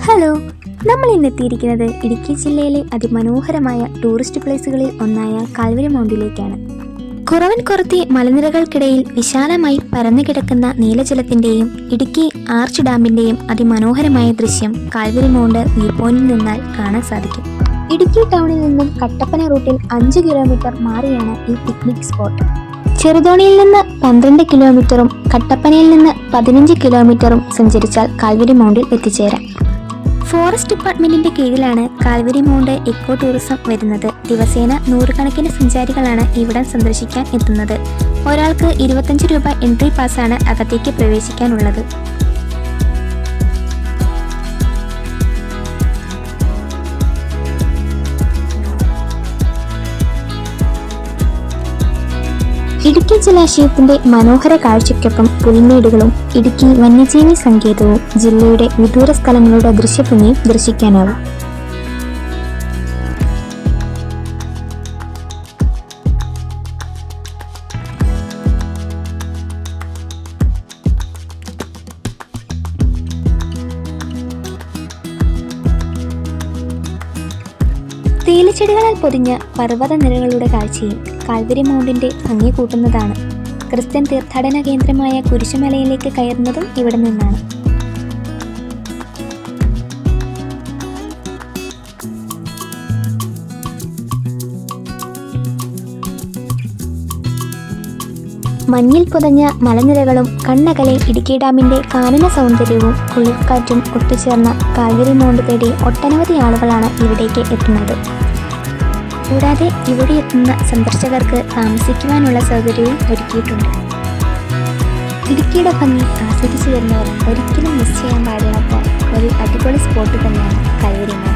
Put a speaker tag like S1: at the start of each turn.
S1: Hello, നമ്മൾ ഇന്നെത്തിയിരിക്കുന്നത് ഇടുക്കി ജില്ലയിലെ അതിമനോഹരമായ ടൂറിസ്റ്റ് പ്ലേസുകളിൽ ഒന്നായ കാൽവരി മൗണ്ടിലേക്കാണ്. കുറവൻ കുറത്തി മലനിരകൾക്കിടയിൽ വിശാലമായി പരന്നു കിടക്കുന്ന നീലജലത്തിൻ്റെയും ഇടുക്കി ആർച്ച് ഡാമിൻ്റെയും അതിമനോഹരമായ ദൃശ്യം കാൽവരി മൗണ്ട് വ്യൂ പോയിന്റിൽ നിന്നാൽ കാണാൻ സാധിക്കും. ഇടുക്കി ടൗണിൽ നിന്നും കട്ടപ്പന റൂട്ടിൽ 5 കിലോമീറ്റർ മാറിയാണ് ഈ പിക്നിക് സ്പോട്ട്. ചെറുതോണിയിൽ നിന്ന് 12 കിലോമീറ്ററും കട്ടപ്പനയിൽ നിന്ന് 15 കിലോമീറ്ററും സഞ്ചരിച്ചാൽ കാൽവരി മൗണ്ടിൽ എത്തിച്ചേരാം. ഫോറസ്റ്റ് ഡിപ്പാർട്ട്മെന്റിന്റെ കീഴിലാണ് കാൽവരി മൗണ്ട് ഇക്കോ ടൂറിസം വരുന്നത്. ദിവസേന 100 കണക്കിന് സഞ്ചാരികളാണ് ഇവിടം സന്ദർശിക്കാൻ എത്തുന്നത്. ഒരാൾക്ക് 25 രൂപ എൻട്രി പാസ്സാണ് അകത്തേക്ക് പ്രവേശിക്കാനുള്ളത്. ഇടുക്കി ജലാശയത്തിന്റെ മനോഹര കാഴ്ചയ്ക്കൊപ്പം പുൽമേടുകളും ഇടുക്കി വന്യജീവി സങ്കേതവും ജില്ലയുടെ വിദൂര സ്ഥലങ്ങളുടെ ദൃശ്യഭംഗിയും ദർശിക്കാനാവും. തേയിലച്ചെടികളാൽ പൊതിഞ്ഞ പർവ്വത നിരകളുടെ കാഴ്ചയും കാൽവരി മൗണ്ടിന്റെ ഭംഗി കൂട്ടുന്നതാണ്. ക്രിസ്ത്യൻ തീർത്ഥാടന കേന്ദ്രമായ കുരിശുമലയിലേക്ക് കയറുന്നതും ഇവിടെ നിന്നാണ്. മഞ്ഞിൽ പുതഞ്ഞ മലനിരകളും കണ്ണകലെ ഇടുക്കി ഡാമിന്റെ കാനന സൗന്ദര്യവും കുളിർക്കാറ്റും ഒത്തുചേർന്ന കാൽവരി മൗണ്ട് തേടി ഒട്ടനവധി ആളുകളാണ് ഇവിടേക്ക് എത്തുന്നത്. കൂടാതെ ഇവിടെ എത്തുന്ന സന്ദർശകർക്ക് താമസിക്കുവാനുള്ള സൗകര്യവും ഒരുക്കിയിട്ടുണ്ട്. ഇടുക്കിയുടെ ഭംഗി ആസ്വദിച്ചു വരുന്നവർ ഒരിക്കലും മിസ് ചെയ്യാൻ പാടില്ലാത്ത ഒരു അടിപൊളി സ്പോട്ട് തന്നെയാണ് കാൽവരി മൗണ്ട്.